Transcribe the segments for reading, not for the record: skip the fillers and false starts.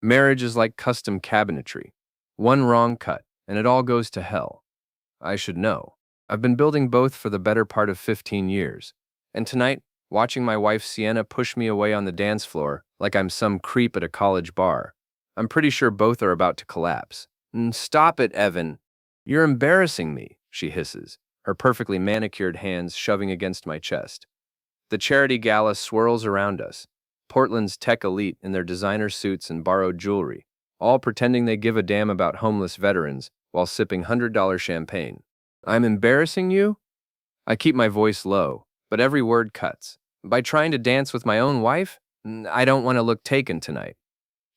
Marriage is like custom cabinetry. One wrong cut, and it all goes to hell. I should know. I've been building both for the better part of 15 years. And tonight, watching my wife Sienna push me away on the dance floor like I'm some creep at a college bar, I'm pretty sure both are about to collapse. Stop it, Evan. You're embarrassing me, she hisses, her perfectly manicured hands shoving against my chest. The charity gala swirls around us, Portland's tech elite in their designer suits and borrowed jewelry, all pretending they give a damn about homeless veterans while sipping $100 champagne. I'm embarrassing you? I keep my voice low, but every word cuts. By trying to dance with my own wife? I don't want to look taken tonight.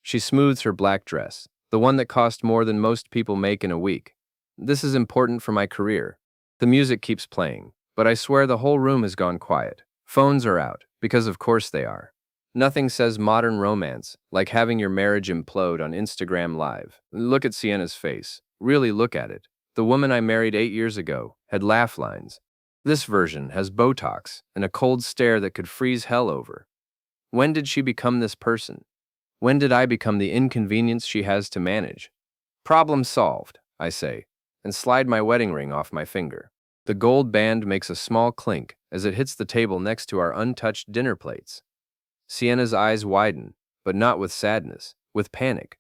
She smooths her black dress, the one that cost more than most people make in a week. This is important for my career. The music keeps playing, but I swear the whole room has gone quiet. Phones are out, because of course they are. Nothing says modern romance like having your marriage implode on Instagram Live. Look at Sienna's face. Really look at it. The woman I married 8 years ago had laugh lines. This version has Botox and a cold stare that could freeze hell over. When did she become this person? When did I become the inconvenience she has to manage? Problem solved, I say, and slide my wedding ring off my finger. The gold band makes a small clink as it hits the table next to our untouched dinner plates. Sienna's eyes widen, but not with sadness, with panic.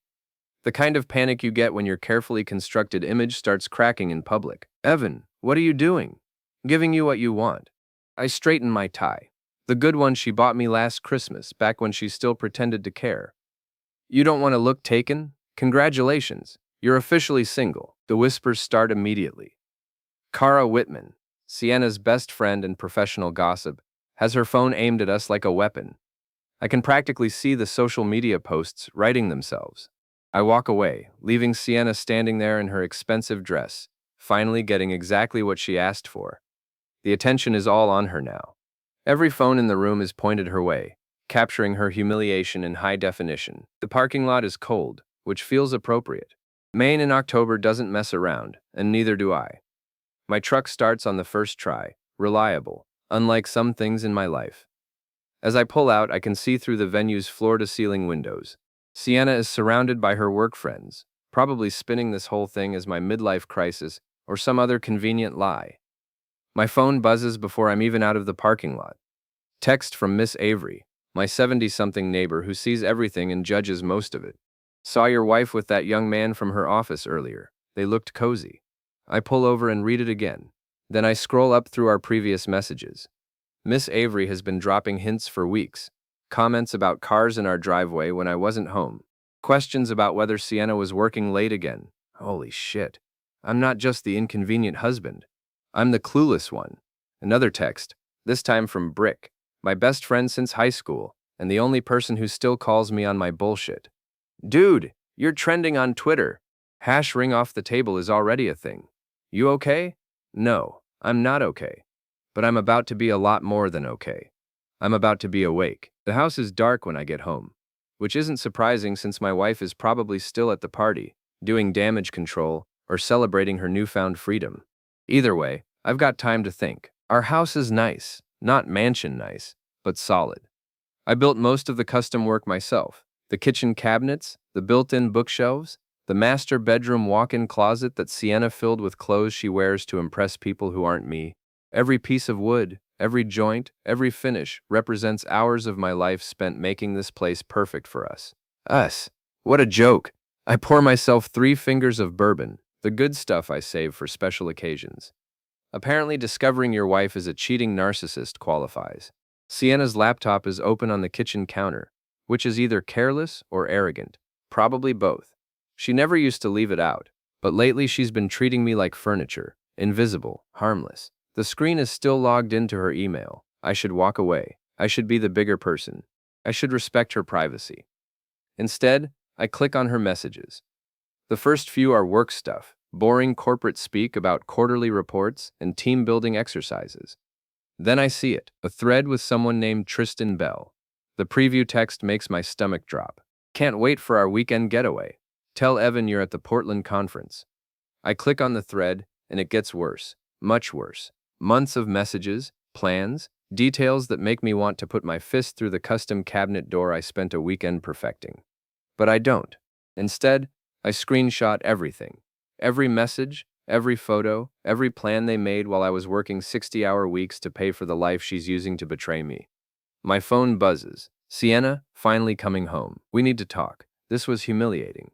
The kind of panic you get when your carefully constructed image starts cracking in public. Evan, what are you doing? Giving you what you want. I straighten my tie. The good one she bought me last Christmas, back when she still pretended to care. You don't want to look taken? Congratulations. You're officially single. The whispers start immediately. Cara Whitman, Sienna's best friend and professional gossip, has her phone aimed at us like a weapon. I can practically see the social media posts writing themselves. I walk away, leaving Sienna standing there in her expensive dress, finally getting exactly what she asked for. The attention is all on her now. Every phone in the room is pointed her way, capturing her humiliation in high definition. The parking lot is cold, which feels appropriate. Maine in October doesn't mess around, and neither do I. My truck starts on the first try, reliable, unlike some things in my life. As I pull out, I can see through the venue's floor-to-ceiling windows. Sienna is surrounded by her work friends, probably spinning this whole thing as my midlife crisis or some other convenient lie. My phone buzzes before I'm even out of the parking lot. Text from Miss Avery, my 70-something neighbor who sees everything and judges most of it. Saw your wife with that young man from her office earlier. They looked cozy. I pull over and read it again. Then I scroll up through our previous messages. Miss Avery has been dropping hints for weeks. Comments about cars in our driveway when I wasn't home. Questions about whether Sienna was working late again. Holy shit. I'm not just the inconvenient husband. I'm the clueless one. Another text, this time from Brick, my best friend since high school, and the only person who still calls me on my bullshit. Dude, you're trending on Twitter. Hash ring off the table is already a thing. You okay? No, I'm not okay. But I'm about to be a lot more than okay. I'm about to be awake. The house is dark when I get home, which isn't surprising since my wife is probably still at the party, doing damage control or celebrating her newfound freedom. Either way, I've got time to think. Our house is nice, not mansion nice, but solid. I built most of the custom work myself. The kitchen cabinets, the built-in bookshelves, the master bedroom walk-in closet that Sienna filled with clothes she wears to impress people who aren't me. Every piece of wood, every joint, every finish represents hours of my life spent making this place perfect for us. Us. What a joke. I pour myself 3 fingers of bourbon, the good stuff I save for special occasions. Apparently discovering your wife is a cheating narcissist qualifies. Sienna's laptop is open on the kitchen counter, which is either careless or arrogant. Probably both. She never used to leave it out, but lately she's been treating me like furniture, invisible, harmless. The screen is still logged into her email. I should walk away. I should be the bigger person. I should respect her privacy. Instead, I click on her messages. The first few are work stuff, boring corporate speak about quarterly reports and team-building exercises. Then I see it, a thread with someone named Tristan Bell. The preview text makes my stomach drop. Can't wait for our weekend getaway. Tell Evan you're at the Portland conference. I click on the thread, and it gets worse, much worse. Months of messages, plans, details that make me want to put my fist through the custom cabinet door I spent a weekend perfecting. But I don't. Instead, I screenshot everything. Every message, every photo, every plan they made while I was working 60-hour weeks to pay for the life she's using to betray me. My phone buzzes. Sienna, finally coming home. We need to talk. This was humiliating.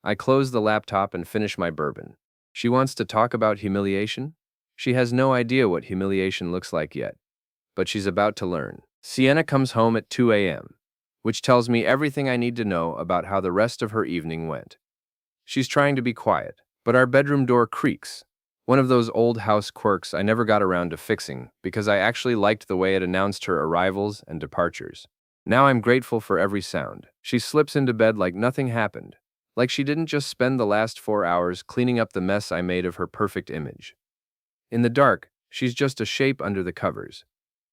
I close the laptop and finish my bourbon. She wants to talk about humiliation? She has no idea what humiliation looks like yet, but she's about to learn. Sienna comes home at 2 a.m., which tells me everything I need to know about how the rest of her evening went. She's trying to be quiet, but our bedroom door creaks. One of those old house quirks I never got around to fixing because I actually liked the way it announced her arrivals and departures. Now I'm grateful for every sound. She slips into bed like nothing happened, like she didn't just spend the last 4 hours cleaning up the mess I made of her perfect image. In the dark, she's just a shape under the covers,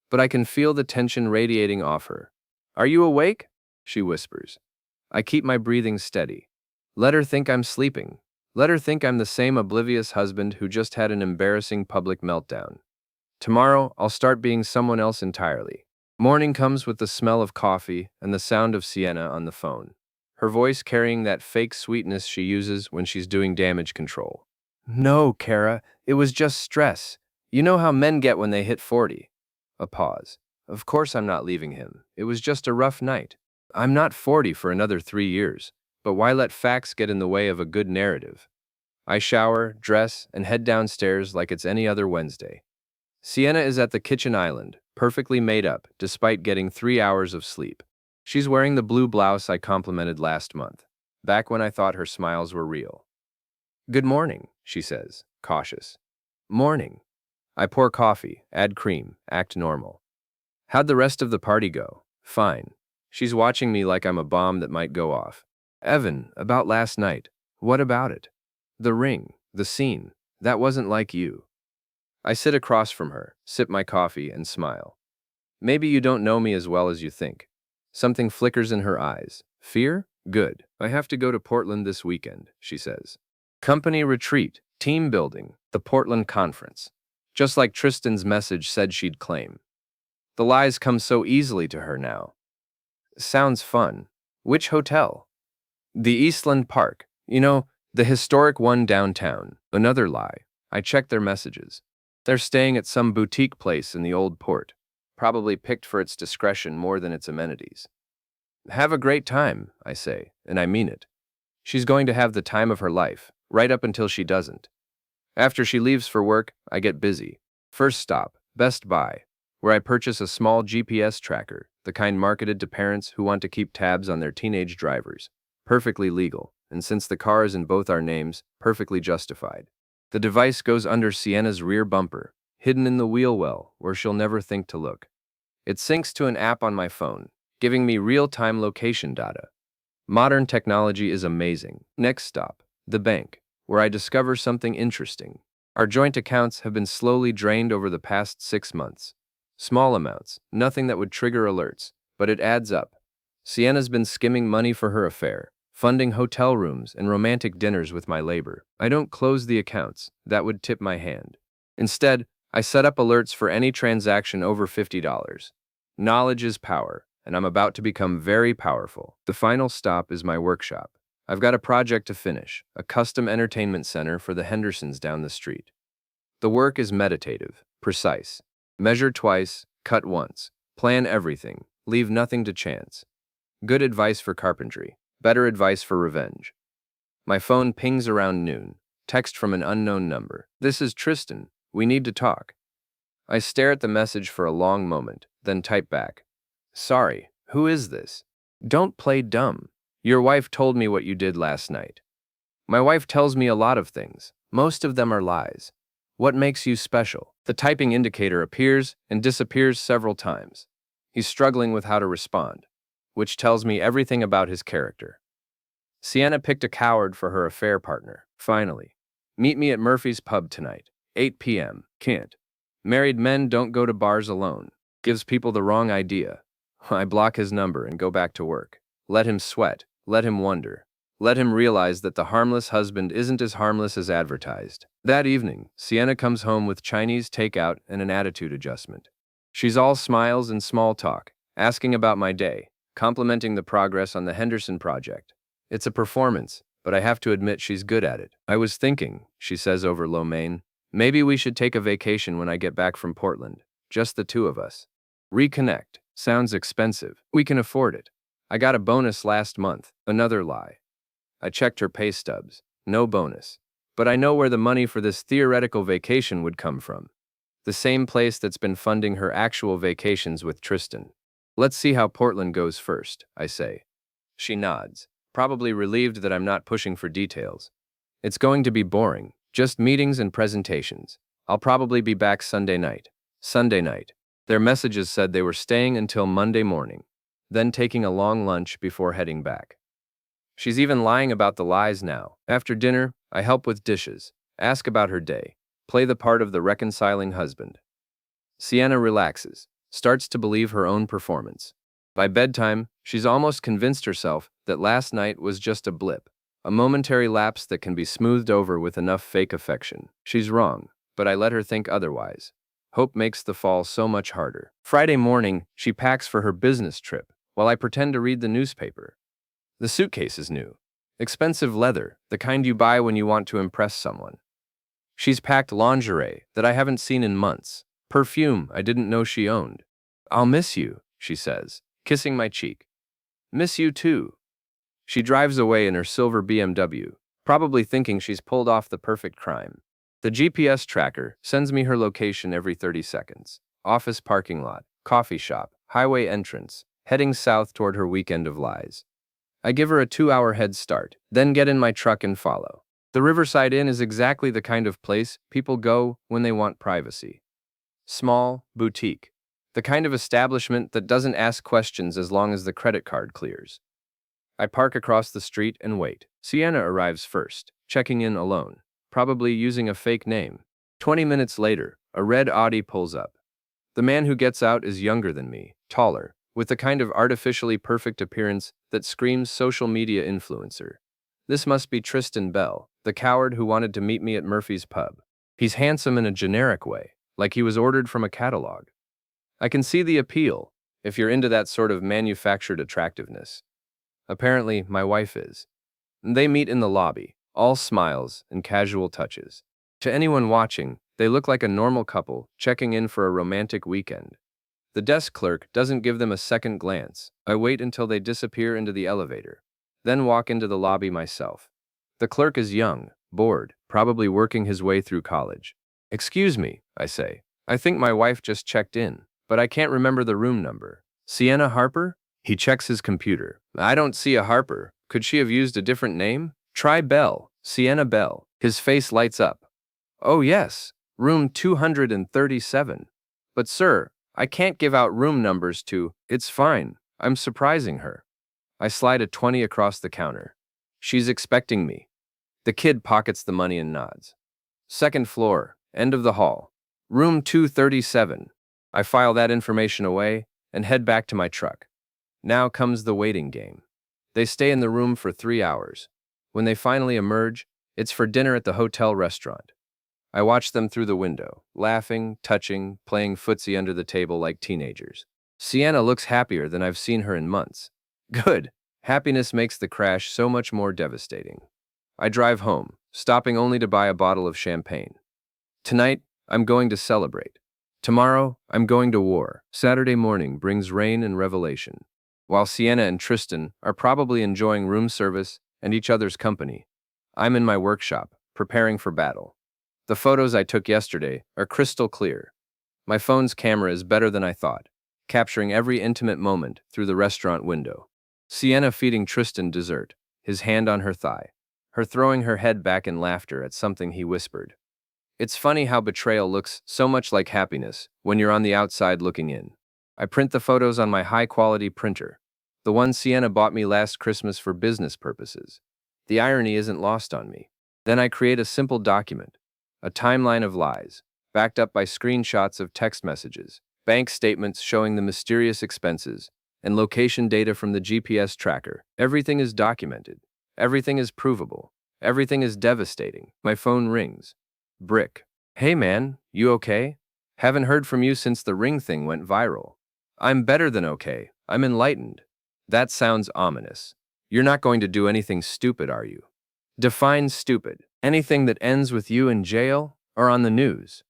but I can feel the tension radiating off her. "Are you awake?" she whispers. I keep my breathing steady. Let her think I'm sleeping. Let her think I'm the same oblivious husband who just had an embarrassing public meltdown. Tomorrow, I'll start being someone else entirely. Morning comes with the smell of coffee and the sound of Sienna on the phone, her voice carrying that fake sweetness she uses when she's doing damage control. "No, Kara, it was just stress. You know how men get when they hit 40. A pause. "Of course I'm not leaving him. It was just a rough night. I'm not 40 for another 3 years, but why let facts get in the way of a good narrative?" I shower, dress, and head downstairs like it's any other Wednesday. Sienna is at the kitchen island, perfectly made up, despite getting 3 hours of sleep. She's wearing the blue blouse I complimented last month, back when I thought her smiles were real. "Good morning," she says, cautious. "Morning." I pour coffee, add cream, act normal. "How'd the rest of the party go?" "Fine." She's watching me like I'm a bomb that might go off. "Evan, about last night. What about it?" "The ring, the scene. That wasn't like you." I sit across from her, sip my coffee, and smile. "Maybe you don't know me as well as you think." Something flickers in her eyes. "Fear? Good. I have to go to Portland this weekend," she says. "Company retreat, team building, the Portland conference." Just like Tristan's message said she'd claim. The lies come so easily to her now. "Sounds fun. Which hotel?" "The Eastland Park. You know, the historic one downtown." Another lie. I check their messages. They're staying at some boutique place in the old port, probably picked for its discretion more than its amenities. "Have a great time," I say, and I mean it. She's going to have the time of her life, right up until she doesn't. After she leaves for work, I get busy. First stop, Best Buy, where I purchase a small GPS tracker, the kind marketed to parents who want to keep tabs on their teenage drivers. Perfectly legal, and since the car is in both our names, perfectly justified. The device goes under Sienna's rear bumper, hidden in the wheel well, where she'll never think to look. It syncs to an app on my phone, giving me real-time location data. Modern technology is amazing. Next stop, the bank, where I discover something interesting. Our joint accounts have been slowly drained over the past 6 months. Small amounts, nothing that would trigger alerts, but it adds up. Sienna's been skimming money for her affair, funding hotel rooms and romantic dinners with my labor. I don't close the accounts. That would tip my hand. Instead, I set up alerts for any transaction over $50. Knowledge is power, and I'm about to become very powerful. The final stop is my workshop. I've got a project to finish, a custom entertainment center for the Hendersons down the street. The work is meditative, precise. Measure twice, cut once. Plan everything, leave nothing to chance. Good advice for carpentry, better advice for revenge. My phone pings around noon. Text from an unknown number. "This is Tristan. We need to talk." I stare at the message for a long moment, then type back. "Sorry, who is this?" "Don't play dumb. Your wife told me what you did last night." My wife tells me a lot of things. Most of them are lies. What makes you special? The typing indicator appears and disappears several times. He's struggling with how to respond, which tells me everything about his character. Sienna picked a coward for her affair partner, finally. "Meet me at Murphy's Pub tonight, 8 p.m. Can't. Married men don't go to bars alone. Gives people the wrong idea. I block his number and go back to work. Let him sweat. Let him wonder. Let him realize that the harmless husband isn't as harmless as advertised. That evening, Sienna comes home with Chinese takeout and an attitude adjustment. She's all smiles and small talk, asking about my day, complimenting the progress on the Henderson project. It's a performance, but I have to admit she's good at it. I was thinking, she says over lo mein, maybe we should take a vacation when I get back from Portland. Just the two of us. Reconnect. Sounds expensive. We can afford it. I got a bonus last month. Another lie. I checked her pay stubs. No bonus. But I know where the money for this theoretical vacation would come from. The same place that's been funding her actual vacations with Tristan. Let's see how Portland goes first, I say. She nods, probably relieved that I'm not pushing for details. It's going to be boring, just meetings and presentations. I'll probably be back Sunday night. Sunday night. Their messages said they were staying until Monday morning, then taking a long lunch before heading back. She's even lying about the lies now. After dinner, I help with dishes, ask about her day, play the part of the reconciling husband. Sienna relaxes, starts to believe her own performance. By bedtime, she's almost convinced herself that last night was just a blip, a momentary lapse that can be smoothed over with enough fake affection. She's wrong, but I let her think otherwise. Hope makes the fall so much harder. Friday morning, she packs for her business trip, while I pretend to read the newspaper. The suitcase is new. Expensive leather, the kind you buy when you want to impress someone. She's packed lingerie that I haven't seen in months, perfume I didn't know she owned. I'll miss you, she says, kissing my cheek. Miss you too. She drives away in her silver BMW, probably thinking she's pulled off the perfect crime. The GPS tracker sends me her location every 30 seconds. Office parking lot, coffee shop, highway entrance, heading south toward her weekend of lies. I give her a 2-hour head start, then get in my truck and follow. The Riverside Inn is exactly the kind of place people go when they want privacy. Small, boutique. The kind of establishment that doesn't ask questions as long as the credit card clears. I park across the street and wait. Sienna arrives first, checking in alone, probably using a fake name. 20 minutes later, a red Audi pulls up. The man who gets out is younger than me, taller, with the kind of artificially perfect appearance that screams social media influencer. This must be Tristan Bell, the coward who wanted to meet me at Murphy's pub. He's handsome in a generic way, like he was ordered from a catalog. I can see the appeal, if you're into that sort of manufactured attractiveness. Apparently, my wife is. They meet in the lobby, all smiles and casual touches. To anyone watching, they look like a normal couple checking in for a romantic weekend. The desk clerk doesn't give them a second glance. I wait until they disappear into the elevator, then walk into the lobby myself. The clerk is young, bored, probably working his way through college. Excuse me, I say. I think my wife just checked in, but I can't remember the room number. Sienna Harper? He checks his computer. I don't see a Harper. Could she have used a different name? Try Bell. Sienna Bell. His face lights up. Oh yes, room 237. But sir, I can't give out room numbers to. It's fine. I'm surprising her. I slide a 20 across the counter. She's expecting me. The kid pockets the money and nods. Second floor, end of the hall. Room 237. I file that information away and head back to my truck. Now comes the waiting game. They stay in the room for 3 hours. When they finally emerge, it's for dinner at the hotel restaurant. I watch them through the window, laughing, touching, playing footsie under the table like teenagers. Sienna looks happier than I've seen her in months. Good. Happiness makes the crash so much more devastating. I drive home, stopping only to buy a bottle of champagne. Tonight, I'm going to celebrate. Tomorrow, I'm going to war. Saturday morning brings rain and revelation. While Sienna and Tristan are probably enjoying room service and each other's company, I'm in my workshop, preparing for battle. The photos I took yesterday are crystal clear. My phone's camera is better than I thought, capturing every intimate moment through the restaurant window. Sienna feeding Tristan dessert, his hand on her thigh, her throwing her head back in laughter at something he whispered. It's funny how betrayal looks so much like happiness when you're on the outside looking in. I print the photos on my high-quality printer, the one Sienna bought me last Christmas for business purposes. The irony isn't lost on me. Then I create a simple document, a timeline of lies, backed up by screenshots of text messages, bank statements showing the mysterious expenses, and location data from the GPS tracker. Everything is documented. Everything is provable. Everything is devastating. My phone rings. Brick. Hey man, you okay? Haven't heard from you since the ring thing went viral. I'm better than okay. I'm enlightened. That sounds ominous. You're not going to do anything stupid, are you? Define stupid. Anything that ends with you in jail or on the news.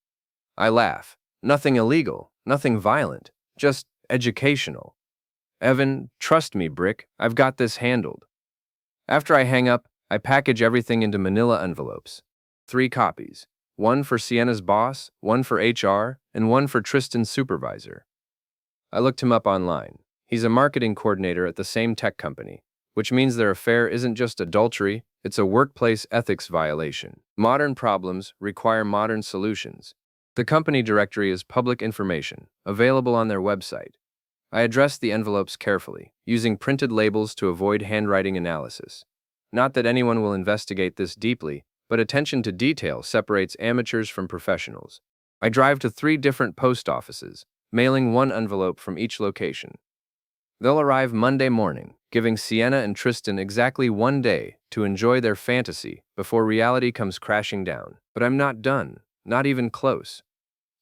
I laugh. Nothing illegal, nothing violent, just educational. Evan, trust me, Brick, I've got this handled. After I hang up, I package everything into manila envelopes. 3 copies. One for Sienna's boss, one for HR, and one for Tristan's supervisor. I looked him up online. He's a marketing coordinator at the same tech company, which means their affair isn't just adultery, it's a workplace ethics violation. Modern problems require modern solutions. The company directory is public information, available on their website. I addressed the envelopes carefully, using printed labels to avoid handwriting analysis. Not that anyone will investigate this deeply, but attention to detail separates amateurs from professionals. I drive to 3 different post offices, mailing 1 envelope from each location. They'll arrive Monday morning, giving Sienna and Tristan exactly 1 day to enjoy their fantasy before reality comes crashing down. But I'm not done, not even close.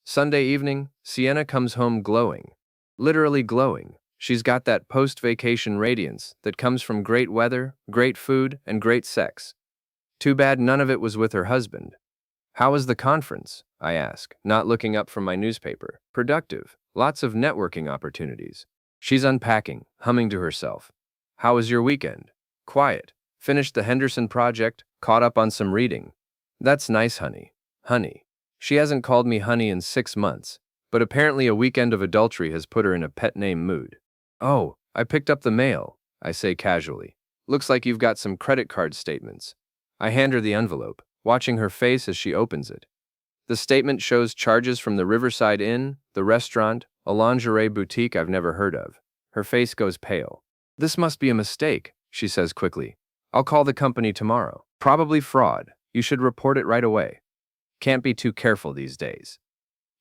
Sunday evening, Sienna comes home glowing. Literally glowing. She's got that post-vacation radiance that comes from great weather, great food, and great sex. Too bad none of it was with her husband. How was the conference? I ask, not looking up from my newspaper. Productive. Lots of networking opportunities. She's unpacking, humming to herself. How was your weekend? Quiet. Finished the Henderson project, caught up on some reading. That's nice, honey. Honey. She hasn't called me honey in 6 months, but apparently a weekend of adultery has put her in a pet name mood. Oh, I picked up the mail, I say casually. Looks like you've got some credit card statements. I hand her the envelope, watching her face as she opens it. The statement shows charges from the Riverside Inn, the restaurant, a lingerie boutique I've never heard of. Her face goes pale. This must be a mistake, she says quickly. I'll call the company tomorrow. Probably fraud. You should report it right away. Can't be too careful these days.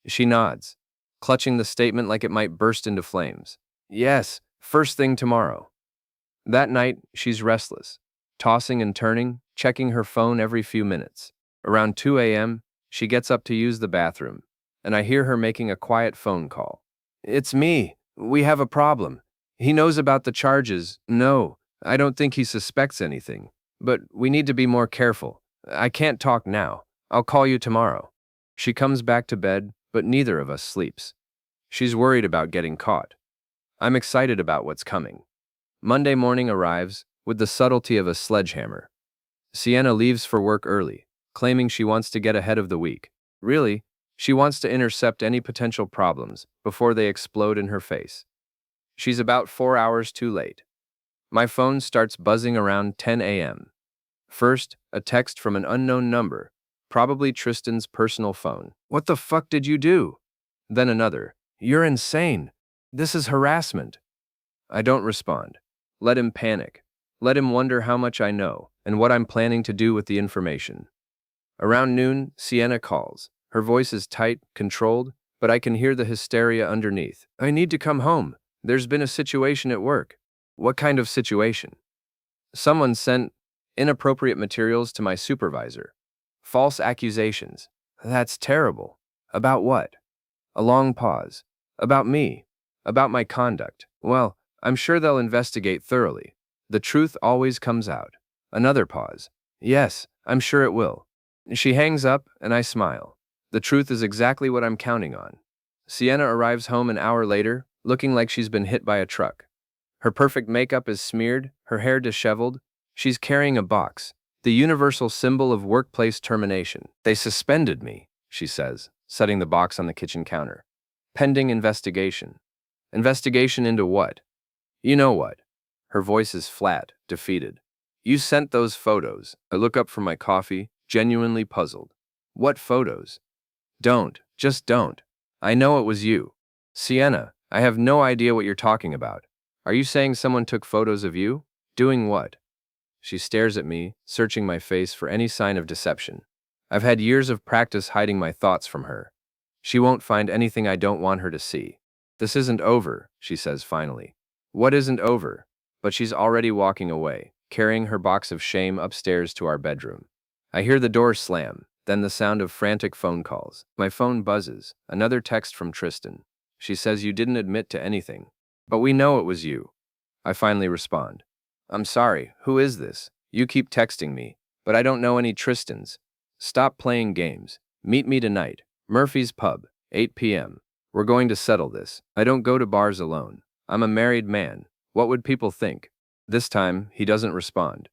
She nods, clutching the statement like it might burst into flames. Yes, first thing tomorrow. That night, she's restless, tossing and turning, checking her phone every few minutes. Around 2 a.m., she gets up to use the bathroom, and I hear her making a quiet phone call. It's me. We have a problem. He knows about the charges. No, I don't think he suspects anything. But we need to be more careful. I can't talk now. I'll call you tomorrow. She comes back to bed, but neither of us sleeps. She's worried about getting caught. I'm excited about what's coming. Monday morning arrives, with the subtlety of a sledgehammer. Sienna leaves for work early, claiming she wants to get ahead of the week. Really, she wants to intercept any potential problems before they explode in her face. She's about 4 hours too late. My phone starts buzzing around 10 a.m. First, a text from an unknown number, probably Tristan's personal phone. What the fuck did you do? Then another. You're insane. This is harassment. I don't respond. Let him panic. Let him wonder how much I know and what I'm planning to do with the information. Around noon, Sienna calls. Her voice is tight, controlled, but I can hear the hysteria underneath. I need to come home. There's been a situation at work. What kind of situation? Someone sent inappropriate materials to my supervisor. False accusations. That's terrible. About what? A long pause. About me. About my conduct. Well, I'm sure they'll investigate thoroughly. The truth always comes out. Another pause. Yes, I'm sure it will. She hangs up, and I smile. The truth is exactly what I'm counting on. Sienna arrives home an hour later, looking like she's been hit by a truck. Her perfect makeup is smeared, her hair disheveled. She's carrying a box, the universal symbol of workplace termination. They suspended me, she says, setting the box on the kitchen counter. Pending investigation. Investigation into what? You know what? Her voice is flat, defeated. You sent those photos. I look up from my coffee, genuinely puzzled. What photos? Just don't. I know it was you. Sienna, I have no idea what you're talking about. Are you saying someone took photos of you? Doing what? She stares at me, searching my face for any sign of deception. I've had years of practice hiding my thoughts from her. She won't find anything I don't want her to see. This isn't over, she says finally. What isn't over? But she's already walking away, carrying her box of shame upstairs to our bedroom. I hear the door slam, then the sound of frantic phone calls. My phone buzzes, another text from Tristan. She says you didn't admit to anything. But we know it was you. I finally respond. I'm sorry, who is this? You keep texting me, but I don't know any Tristans. Stop playing games. Meet me tonight. Murphy's Pub, 8 p.m. We're going to settle this. I don't go to bars alone. I'm a married man. What would people think? This time, he doesn't respond.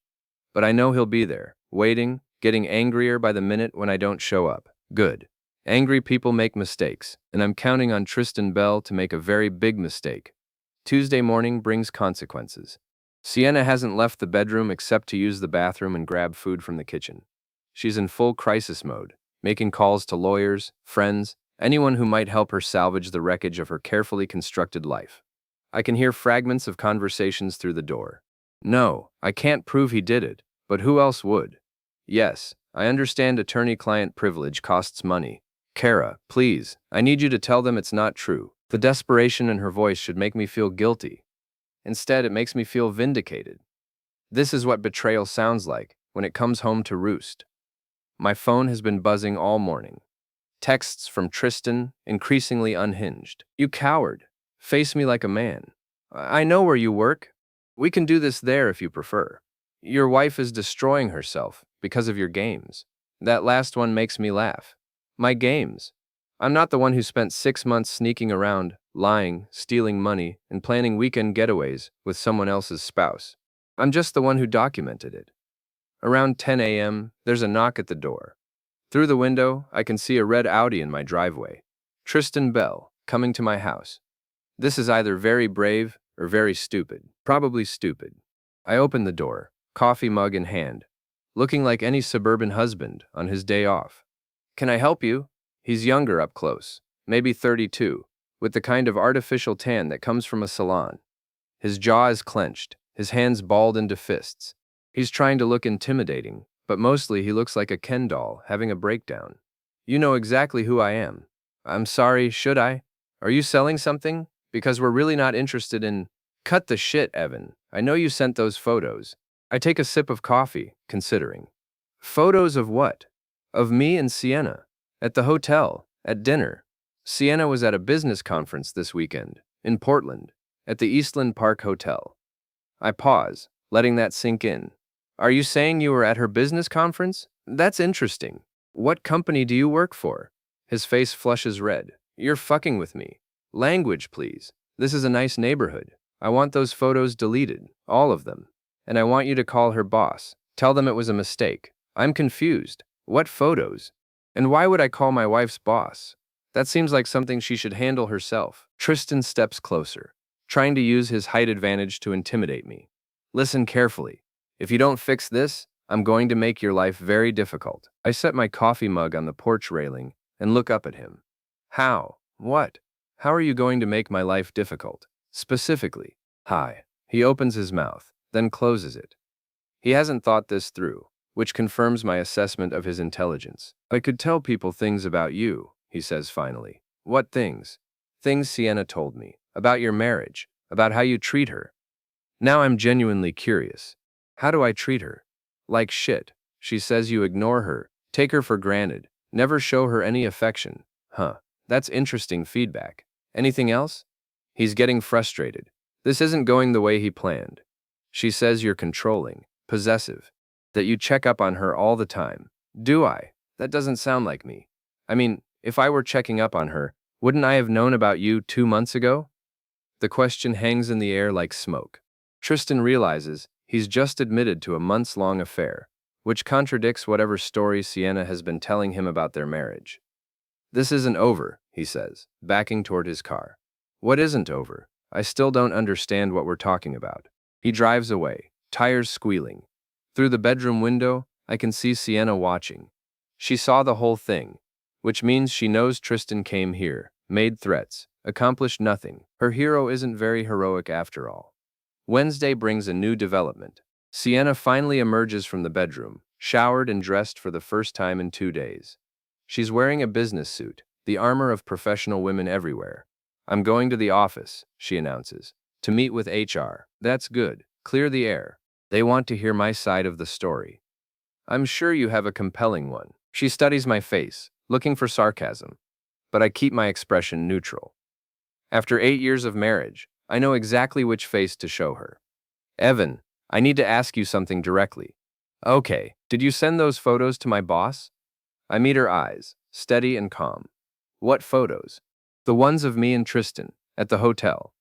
But I know he'll be there, waiting, getting angrier by the minute when I don't show up. Good. Angry people make mistakes, and I'm counting on Tristan Bell to make a very big mistake. Tuesday morning brings consequences. Sienna hasn't left the bedroom except to use the bathroom and grab food from the kitchen. She's in full crisis mode, making calls to lawyers, friends, anyone who might help her salvage the wreckage of her carefully constructed life. I can hear fragments of conversations through the door. No, I can't prove he did it, but who else would? Yes, I understand attorney-client privilege costs money. Kara, please, I need you to tell them it's not true. The desperation in her voice should make me feel guilty. Instead, it makes me feel vindicated. This is what betrayal sounds like when it comes home to roost. My phone has been buzzing all morning. Texts from Tristan, increasingly unhinged. You coward. Face me like a man. I know where you work. We can do this there if you prefer. Your wife is destroying herself because of your games. That last one makes me laugh. My games. I'm not the one who spent 6 months sneaking around, lying, stealing money, and planning weekend getaways with someone else's spouse. I'm just the one who documented it. Around 10 a.m., there's a knock at the door. Through the window, I can see a red Audi in my driveway. Tristan Bell, coming to my house. This is either very brave or very stupid. Probably stupid. I open the door, coffee mug in hand, looking like any suburban husband on his day off. Can I help you? He's younger up close, maybe 32, with the kind of artificial tan that comes from a salon. His jaw is clenched, his hands balled into fists. He's trying to look intimidating, but mostly he looks like a Ken doll having a breakdown. You know exactly who I am. I'm sorry, should I? Are you selling something? Because we're really not interested in… Cut the shit, Evan. I know you sent those photos. I take a sip of coffee, considering. Photos of what? Of me and Sienna. At the hotel, at dinner. Sienna was at a business conference this weekend, in Portland, at the Eastland Park Hotel. I pause, letting that sink in. Are you saying you were at her business conference? That's interesting. What company do you work for? His face flushes red. You're fucking with me. Language, please. This is a nice neighborhood. I want those photos deleted, all of them. And I want you to call her boss. Tell them it was a mistake. I'm confused. What photos? And why would I call my wife's boss? That seems like something she should handle herself. Tristan steps closer, trying to use his height advantage to intimidate me. Listen carefully. If you don't fix this, I'm going to make your life very difficult. I set my coffee mug on the porch railing and look up at him. How? What? How are you going to make my life difficult? Specifically. Hi. He opens his mouth, then closes it. He hasn't thought this through, which confirms my assessment of his intelligence. I could tell people things about you, he says finally. What things? Things Sienna told me. About your marriage. About how you treat her. Now I'm genuinely curious. How do I treat her? Like shit. She says you ignore her, take her for granted, never show her any affection. Huh. That's interesting feedback. Anything else? He's getting frustrated. This isn't going the way he planned. She says you're controlling, possessive, that you check up on her all the time. Do I? That doesn't sound like me. I mean, if I were checking up on her, wouldn't I have known about you 2 months ago? The question hangs in the air like smoke. Tristan realizes he's just admitted to a months-long affair, which contradicts whatever story Sienna has been telling him about their marriage. This isn't over, he says, backing toward his car. What isn't over? I still don't understand what we're talking about. He drives away, tires squealing. Through the bedroom window, I can see Sienna watching. She saw the whole thing, which means she knows Tristan came here, made threats, accomplished nothing. Her hero isn't very heroic after all. Wednesday brings a new development. Sienna finally emerges from the bedroom, showered and dressed for the first time in 2 days. She's wearing a business suit, the armor of professional women everywhere. I'm going to the office, she announces, to meet with HR. That's good. Clear the air. They want to hear my side of the story. I'm sure you have a compelling one. She studies my face, looking for sarcasm, but I keep my expression neutral. After 8 years of marriage, I know exactly which face to show her. Evan, I need to ask you something directly. Okay, did you send those photos to my boss? I meet her eyes, steady and calm. What photos? The ones of me and Tristan, at the hotel.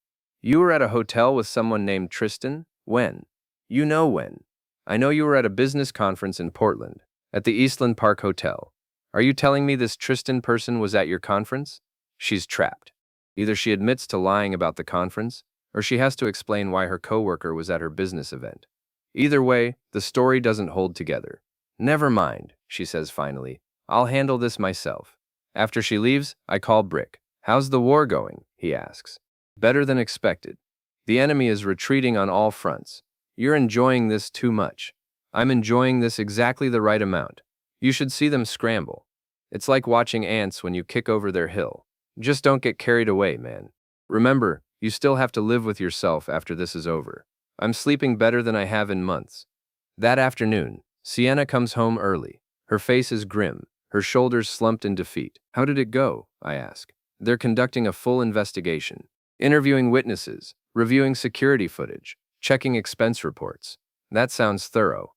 You were at a hotel with someone named Tristan? When? You know when. I know you were at a business conference in Portland, at the Eastland Park Hotel. Are you telling me this Tristan person was at your conference? She's trapped. Either she admits to lying about the conference, or she has to explain why her coworker was at her business event. Either way, the story doesn't hold together. Never mind, she says finally. I'll handle this myself. After she leaves, I call Brick. How's the war going? He asks. Better than expected. The enemy is retreating on all fronts. You're enjoying this too much. I'm enjoying this exactly the right amount. You should see them scramble. It's like watching ants when you kick over their hill. Just don't get carried away, man. Remember, you still have to live with yourself after this is over. I'm sleeping better than I have in months. That afternoon, Sienna comes home early. Her face is grim, her shoulders slumped in defeat. How did it go? I ask. They're conducting a full investigation, interviewing witnesses, reviewing security footage, checking expense reports. That sounds thorough.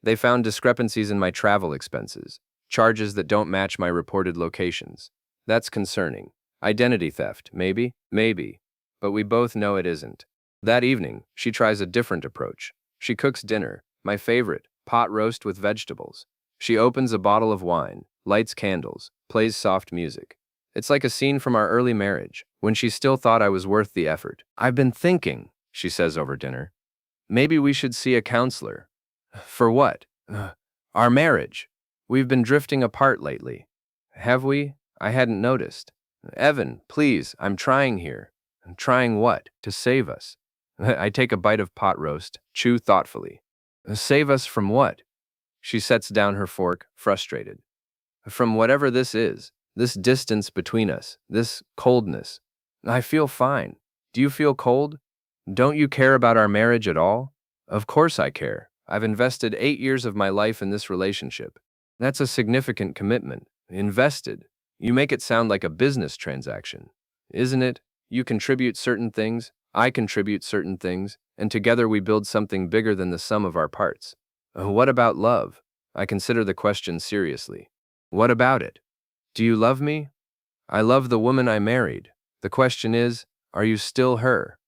They found discrepancies in my travel expenses, charges that don't match my reported locations. That's concerning. Identity theft, maybe? Maybe. But we both know it isn't. That evening, she tries a different approach. She cooks dinner, my favorite, pot roast with vegetables. She opens a bottle of wine, lights candles, plays soft music. It's like a scene from our early marriage, when she still thought I was worth the effort. I've been thinking, she says over dinner. Maybe we should see a counselor. For what? Our marriage. We've been drifting apart lately. Have we? I hadn't noticed. Evan, please, I'm trying here. Trying what? To save us. I take a bite of pot roast, chew thoughtfully. Save us from what? She sets down her fork, frustrated. From whatever this is, this distance between us, this coldness. I feel fine. Do you feel cold? Don't you care about our marriage at all? Of course I care. I've invested 8 years of my life in this relationship. That's a significant commitment. Invested. You make it sound like a business transaction. Isn't it? You contribute certain things, I contribute certain things, and together we build something bigger than the sum of our parts. What about love? I consider the question seriously. What about it? Do you love me? I love the woman I married. The question is, are you still her?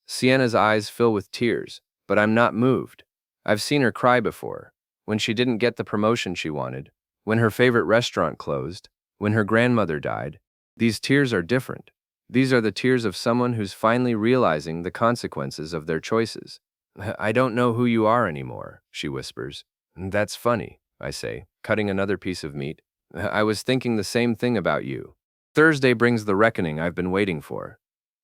Sienna's eyes fill with tears, but I'm not moved. I've seen her cry before, when she didn't get the promotion she wanted, when her favorite restaurant closed, when her grandmother died. These tears are different. These are the tears of someone who's finally realizing the consequences of their choices. I don't know who you are anymore, she whispers. That's funny, I say, cutting another piece of meat. I was thinking the same thing about you. Thursday brings the reckoning I've been waiting for.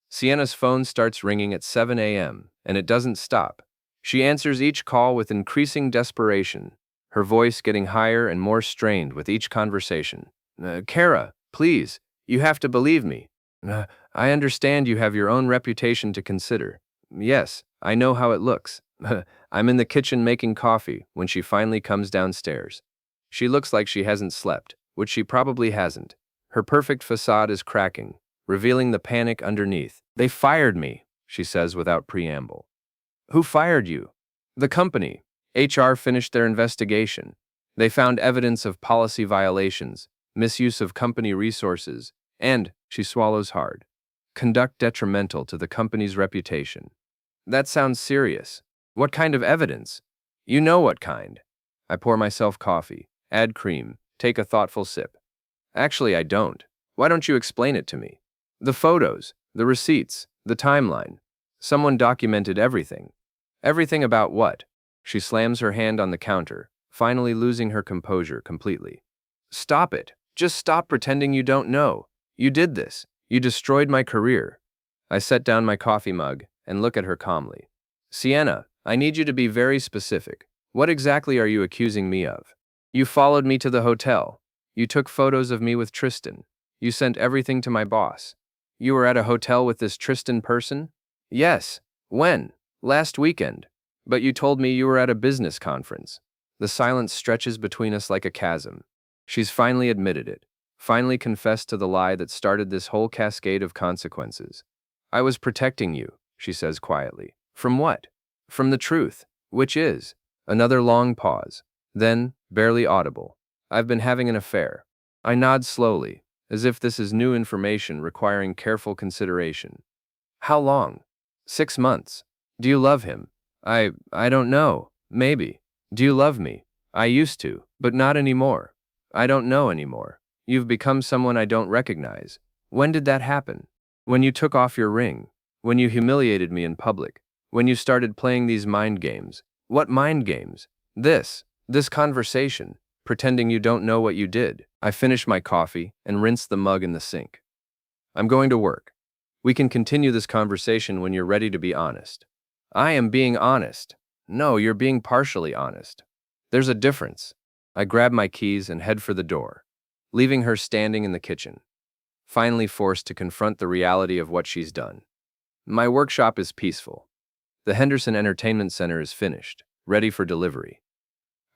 Sienna's phone starts ringing at 7 a.m., and it doesn't stop. She answers each call with increasing desperation, her voice getting higher and more strained with each conversation. Kara, please, you have to believe me. I understand you have your own reputation to consider. Yes, I know how it looks. I'm in the kitchen making coffee when she finally comes downstairs. She looks like she hasn't slept, which she probably hasn't. Her perfect facade is cracking, revealing the panic underneath. They fired me, she says without preamble. Who fired you? The company. HR finished their investigation. They found evidence of policy violations, misuse of company resources, and, she swallows hard, conduct detrimental to the company's reputation. That sounds serious. What kind of evidence? You know what kind. I pour myself coffee, add cream, take a thoughtful sip. Actually, I don't. Why don't you explain it to me? The photos, the receipts, the timeline. Someone documented everything. Everything about what? She slams her hand on the counter, finally losing her composure completely. Stop it. Just stop pretending you don't know. You did this. You destroyed my career. I set down my coffee mug and look at her calmly. Sienna, I need you to be very specific. What exactly are you accusing me of? You followed me to the hotel. You took photos of me with Tristan. You sent everything to my boss. You were at a hotel with this Tristan person? Yes. When? Last weekend. But you told me you were at a business conference. The silence stretches between us like a chasm. She's finally admitted it. Finally confessed to the lie that started this whole cascade of consequences. I was protecting you, she says quietly. From what? From the truth, which is. Another long pause. Then, barely audible. I've been having an affair. I nod slowly, as if this is new information requiring careful consideration. How long? 6 months. Do you love him? I don't know. Maybe. Do you love me? I used to, but not anymore. I don't know anymore. You've become someone I don't recognize. When did that happen? When you took off your ring. When you humiliated me in public. When you started playing these mind games. What mind games? This conversation, pretending you don't know what you did. I finish my coffee and rinse the mug in the sink. I'm going to work. We can continue this conversation when you're ready to be honest. I am being honest. No, you're being partially honest. There's a difference. I grab my keys and head for the door, leaving her standing in the kitchen, finally forced to confront the reality of what she's done. My workshop is peaceful. The Henderson Entertainment Center is finished, ready for delivery.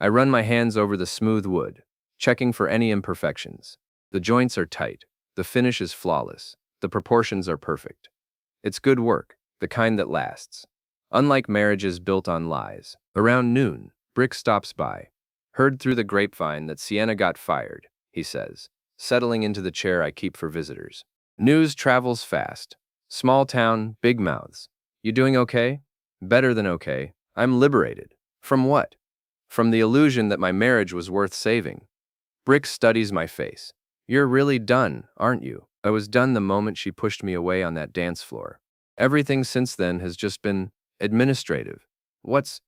I run my hands over the smooth wood, checking for any imperfections. The joints are tight. The finish is flawless. The proportions are perfect. It's good work, the kind that lasts. Unlike marriages built on lies. Around noon, Brick stops by. Heard through the grapevine that Sienna got fired, he says, settling into the chair I keep for visitors. News travels fast. Small town, big mouths. You doing okay? Better than okay. I'm liberated. From what? From the illusion that my marriage was worth saving. Brick studies my face. You're really done, aren't you? I was done the moment she pushed me away on that dance floor. Everything since then has just been administrative. What's